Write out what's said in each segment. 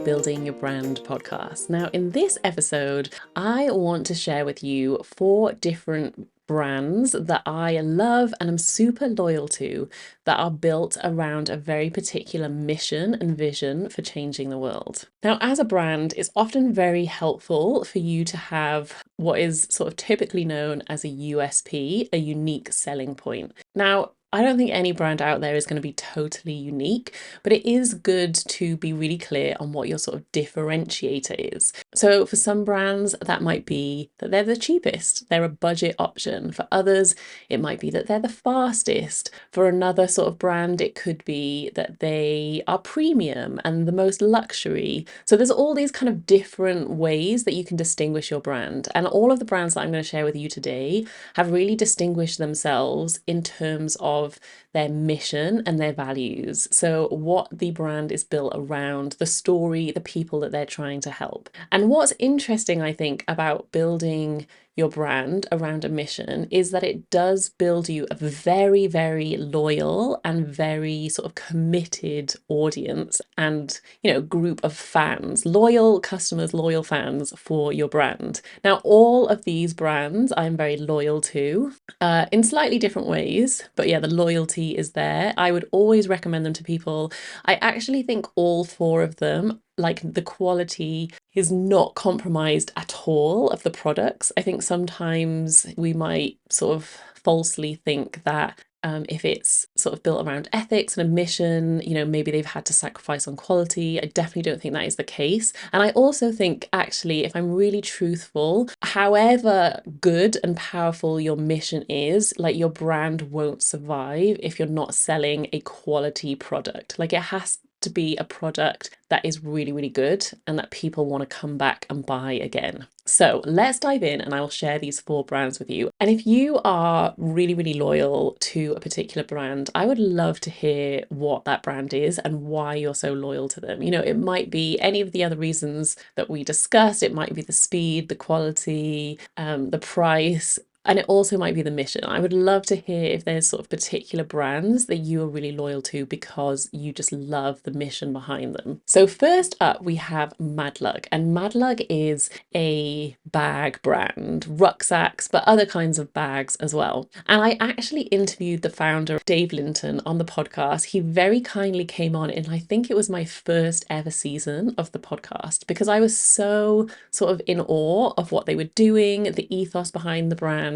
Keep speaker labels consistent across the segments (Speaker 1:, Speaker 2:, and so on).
Speaker 1: Building Your Brand podcast. Now, in this episode, I want to share with you 4 different brands that I love and I'm super loyal to that are built around a very particular mission and vision for changing the world. Now, as a brand, it's often very helpful for you to have what is sort of typically known as a USP, a unique selling point. Now, I don't think any brand out there is going to be totally unique, but it is good to be really clear on what your sort of differentiator is. So for some brands, that might be that they're the cheapest, they're a budget option. For others, it might be that they're the fastest. For another sort of brand, it could be that they are premium and the most luxury. So there's all these kind of different ways that you can distinguish your brand. And all of the brands that I'm going to share with you today have really distinguished themselves in terms of their mission and their values. So what the brand is built around, the story, the people that they're trying to help. And what's interesting, I think, about building your brand around a mission is that it does build you a very, very loyal and very sort of committed audience and, group of fans, loyal customers, loyal fans for your brand. Now, all of these brands I'm very loyal to in slightly different ways, but yeah, the loyalty is there. I would always recommend them to people. I actually think all 4 of them, like the quality is not compromised at all of the products. I think sometimes we might sort of falsely think that if it's sort of built around ethics and a mission, maybe they've had to sacrifice on quality. I definitely don't think that is the case. And I also think, actually, if I'm really truthful, however good and powerful your mission is, like your brand won't survive if you're not selling a quality product. Like it has to be a product that is really, really good and that people want to come back and buy again. So let's dive in and I will share these 4 brands with you. And if you are really, really loyal to a particular brand, I would love to hear what that brand is and why you're so loyal to them. It might be any of the other reasons that we discussed. It might be the speed, the quality, the price. And it also might be the mission. I would love to hear if there's sort of particular brands that you are really loyal to because you just love the mission behind them. So first up, we have Madlug. And Madlug is a bag brand, rucksacks, but other kinds of bags as well. And I actually interviewed the founder, Dave Linton, on the podcast. He very kindly came on and I think it was my first ever season of the podcast because I was so sort of in awe of what they were doing, the ethos behind the brand.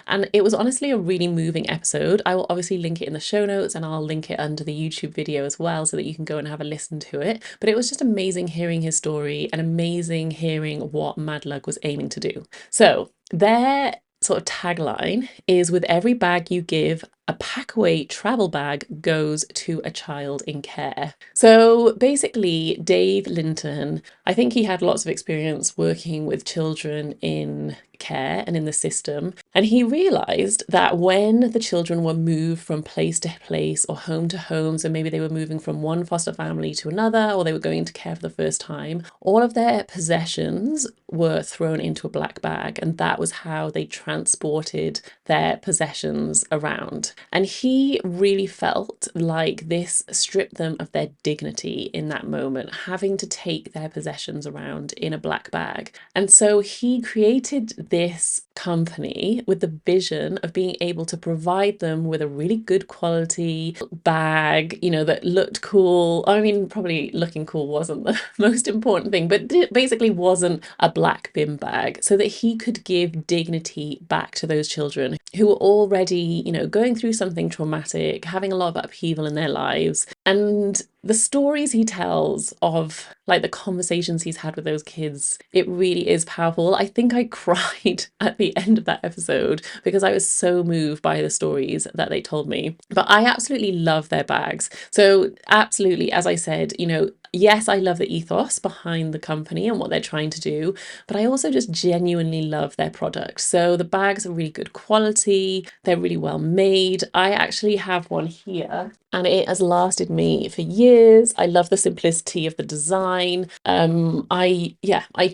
Speaker 1: And it was honestly a really moving episode. I will obviously link it in the show notes and I'll link it under the YouTube video as well so that you can go and have a listen to it. But it was just amazing hearing his story and amazing hearing what Madlug was aiming to do. So their sort of tagline is, with every bag you give, a packaway travel bag goes to a child in care. So basically, Dave Linton, I think he had lots of experience working with children in care and in the system. And he realised that when the children were moved from place to place or home to home, so maybe they were moving from one foster family to another, or they were going to care for the first time, all of their possessions were thrown into a black bag. And that was how they transported their possessions around. And he really felt like this stripped them of their dignity in that moment, having to take their possessions around in a black bag. And so he created this company with the vision of being able to provide them with a really good quality bag, that looked cool. I mean, probably looking cool wasn't the most important thing, but it basically wasn't a black bin bag, so that he could give dignity back to those children who were already, going through something traumatic, having a lot of upheaval in their lives. And the stories he tells of like the conversations he's had with those kids, it really is powerful. I think I cried at the end of that episode because I was so moved by the stories that they told me. But I absolutely love their bags. So absolutely, as I said, yes, I love the ethos behind the company and what they're trying to do, but I also just genuinely love their product. So the bags are really good quality. They're really well made. I actually have one here and it has lasted me for years. I love the simplicity of the design. I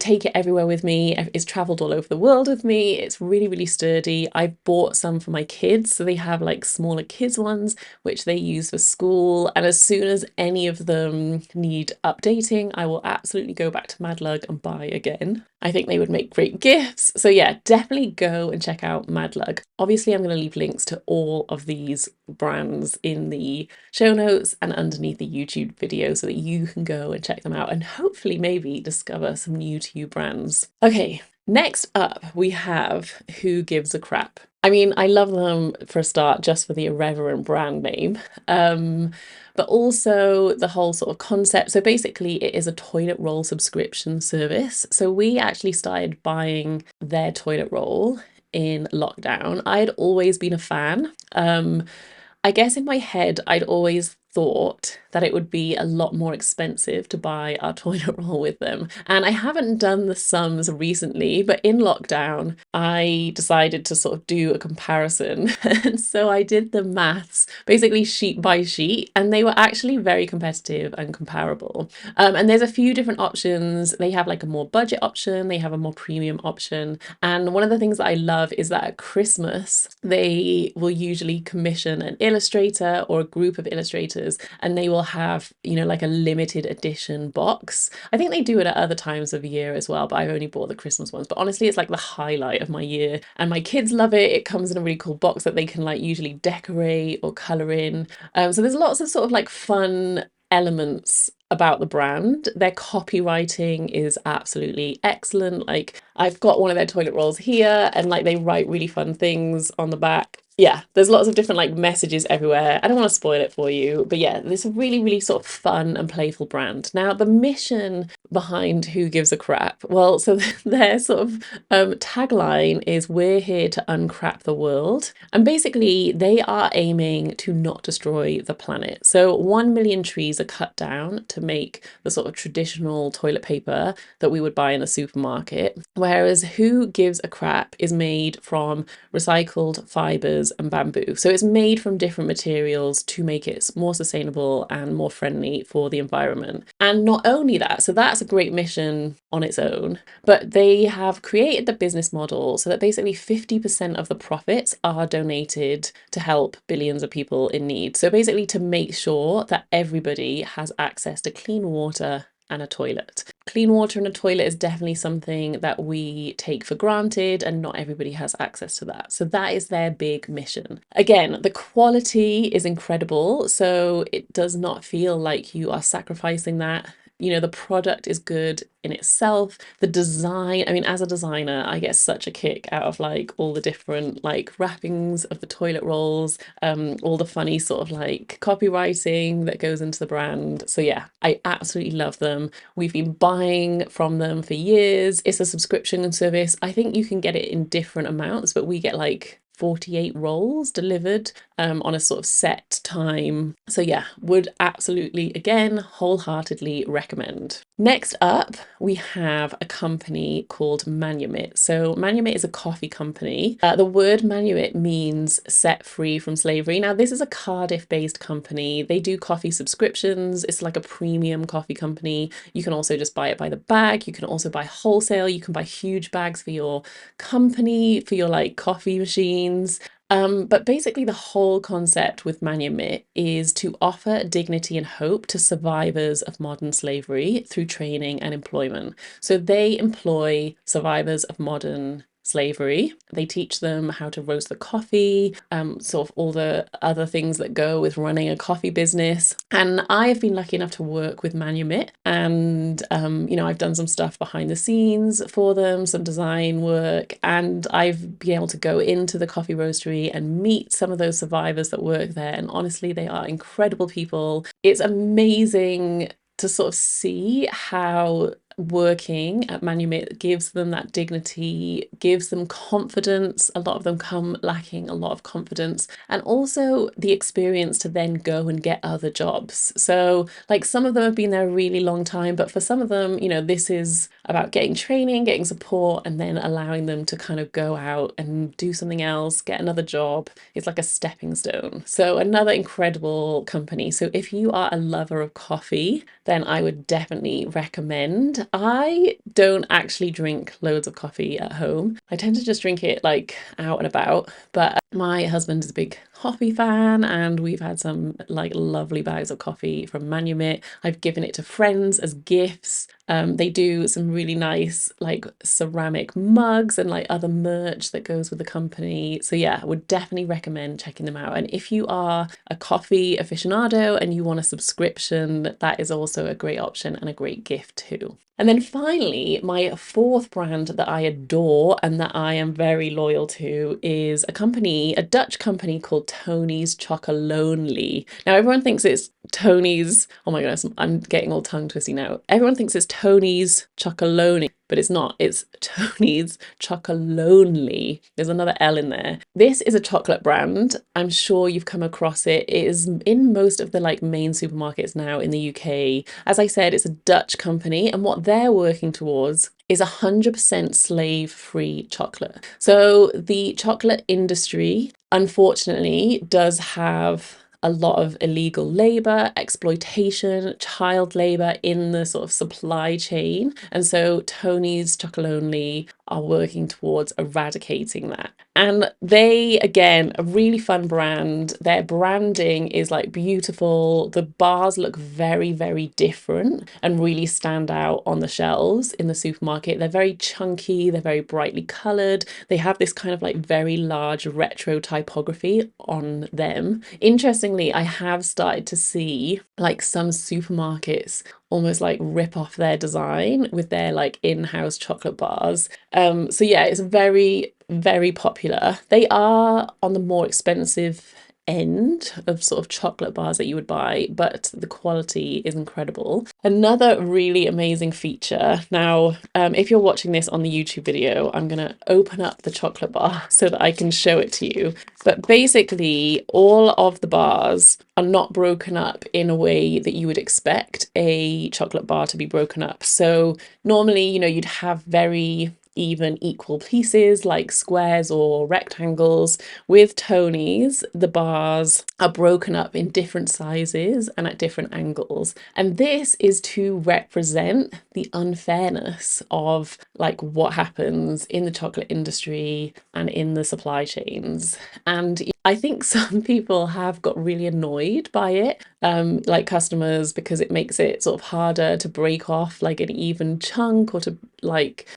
Speaker 1: take it everywhere with me. It's traveled all over the world with me. It's really, really sturdy. I bought some for my kids. So they have like smaller kids ones, which they use for school. And as soon as any of them need need updating, I will absolutely go back to Madlug and buy again. I think they would make great gifts. So yeah, definitely go and check out Madlug. Obviously, I'm going to leave links to all of these brands in the show notes and underneath the YouTube video so that you can go and check them out and hopefully maybe discover some new to you brands. Okay, next up we have Who Gives a Crap. I mean, I love them for a start just for the irreverent brand name, but also the whole sort of concept. So basically it is a toilet roll subscription service. So we actually started buying their toilet roll in lockdown. I'd always been a fan. I guess in my head, I'd always thought that it would be a lot more expensive to buy our toilet roll with them. And I haven't done the sums recently, but in lockdown, I decided to sort of do a comparison. And so I did the maths, basically sheet by sheet, and they were actually very competitive and comparable. And there's a few different options. They have like a more budget option, they have a more premium option. And one of the things that I love is that at Christmas, they will usually commission an illustrator or a group of illustrators, and they will have, you know, like a limited edition box. I think they do it at other times of the year as well, but I've only bought the Christmas ones. But honestly, it's like the highlight of my year, and my kids love it. It comes in a really cool box that they can like usually decorate or color in. So there's lots of sort of like fun elements about the brand. Their copywriting is absolutely excellent. Like I've got one of their toilet rolls here, and like they write really fun things on the back. Yeah, there's lots of different like messages everywhere. I don't want to spoil it for you, but yeah, it's a really, really sort of fun and playful brand. Now, the mission behind Who Gives a Crap? Well, so their sort of tagline is "We're here to uncrap the world," and basically they are aiming to not destroy the planet. So 1 million trees are cut down to make the sort of traditional toilet paper that we would buy in a supermarket, whereas Who Gives a Crap is made from recycled fibers and bamboo. So it's made from different materials to make it more sustainable and more friendly for the environment. And not only that, so that's a great mission on its own, but they have created the business model so that basically 50% of the profits are donated to help billions of people in need. So basically to make sure that everybody has access to clean water and a toilet. Clean water and a toilet is definitely something that we take for granted, and not everybody has access to that. So that is their big mission. Again, the quality is incredible, so it does not feel like you are sacrificing that. You know, the product is good in itself. The design, I mean, as a designer, I get such a kick out of like all the different like wrappings of the toilet rolls, all the funny sort of like copywriting that goes into the brand. So yeah, I absolutely love them. We've been buying from them for years. It's a subscription service. I think you can get it in different amounts, but we get like 48 rolls delivered on a sort of set time. So yeah, would absolutely, again, wholeheartedly recommend. Next up, we have a company called Manumit. So Manumit is a coffee company. The word Manumit means set free from slavery. Now, this is a Cardiff-based company. They do coffee subscriptions. It's like a premium coffee company. You can also just buy it by the bag. You can also buy wholesale. You can buy huge bags for your company, for your like coffee machines. But basically the whole concept with Manumit is to offer dignity and hope to survivors of modern slavery through training and employment. So they employ survivors of modern slavery. They teach them how to roast the coffee, sort of all the other things that go with running a coffee business. And I've been lucky enough to work with Manumit, and you know, I've done some stuff behind the scenes for them, some design work, and I've been able to go into the coffee roastery and meet some of those survivors that work there. And honestly, they are incredible people. It's amazing to sort of see how working at Manumit gives them that dignity, gives them confidence. A lot of them come lacking a lot of confidence, and also the experience to then go and get other jobs. So like some of them have been there a really long time, but for some of them, you know, this is about getting training, getting support, and then allowing them to kind of go out and do something else, get another job. It's like a stepping stone. So another incredible company. So if you are a lover of coffee, then I would definitely recommend. I don't actually drink loads of coffee at home. I tend to just drink it like out and about, but my husband is a big coffee fan and we've had some like lovely bags of coffee from Manumit. I've given it to friends as gifts. They do some really nice like ceramic mugs and like other merch that goes with the company. So yeah, I would definitely recommend checking them out. And if you are a coffee aficionado and you want a subscription, that is also a great option and a great gift too. And then finally, my fourth brand that I adore and that I am very loyal to is a Dutch company called Tony's Chocolonely. Now, everyone thinks it's Tony's, oh my goodness, I'm getting all tongue twisty now. Everyone thinks it's Tony's Chocolonely, but it's not. It's Tony's Chocolonely. There's another L in there. This is a chocolate brand. I'm sure you've come across it. It is in most of the like main supermarkets now in the UK. As I said, it's a Dutch company, and what they're working towards is 100% slave-free chocolate. So the chocolate industry, unfortunately, does have a lot of illegal labor, exploitation, child labor in the sort of supply chain. And so Tony's Chocolonely are working towards eradicating that. And they, again, a really fun brand. Their branding is like beautiful. The bars look very, very different and really stand out on the shelves in the supermarket. They're very chunky, they're very brightly colored. They have this kind of like very large retro typography on them. Interestingly, I have started to see like some supermarkets almost like rip off their design with their like in-house chocolate bars. So yeah, it's very, very popular. They are on the more expensive end of sort of chocolate bars that you would buy, but the quality is incredible. Another really amazing feature. Now, if you're watching this on the YouTube video, I'm going to open up the chocolate bar so that I can show it to you. But basically, all of the bars are not broken up in a way that you would expect a chocolate bar to be broken up. So normally, you know, you'd have very even equal pieces like squares or rectangles. With Tony's, the bars are broken up in different sizes and at different angles. And this is to represent the unfairness of like what happens in the chocolate industry and in the supply chains. And I think some people have got really annoyed by it, like customers, because it makes it sort of harder to break off like an even chunk or to like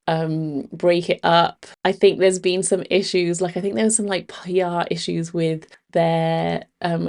Speaker 1: break it up. I think there's been some issues, like I think there was some like PR issues with their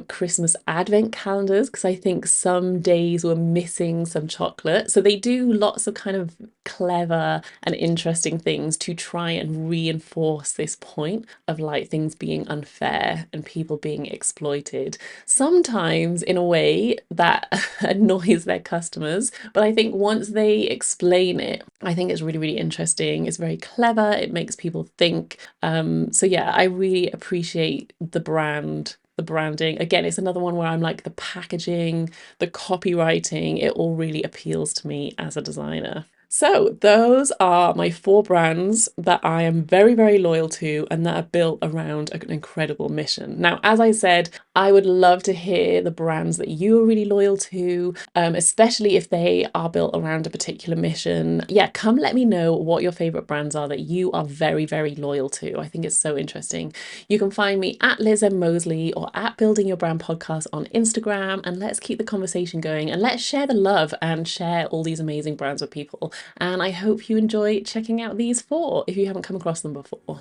Speaker 1: Christmas advent calendars because I think some days were missing some chocolate. So they do lots of kind of clever and interesting things to try and reinforce this point of like things being unfair and people being exploited, sometimes in a way that annoys their customers. But I think once they explain it, I think it's really, really interesting. It's very clever. It makes people think. So yeah, I really appreciate the branding. Again, it's another one where I'm like the packaging, the copywriting, it all really appeals to me as a designer. So those are my four brands that I am very, very loyal to and that are built around an incredible mission. Now, as I said, I would love to hear the brands that you are really loyal to, especially if they are built around a particular mission. Yeah, come let me know what your favorite brands are that you are very, very loyal to. I think it's so interesting. You can find me at Liz M. Mosley or at Building Your Brand Podcast on Instagram, and let's keep the conversation going and let's share the love and share all these amazing brands with people. And I hope you enjoy checking out these four if you haven't come across them before.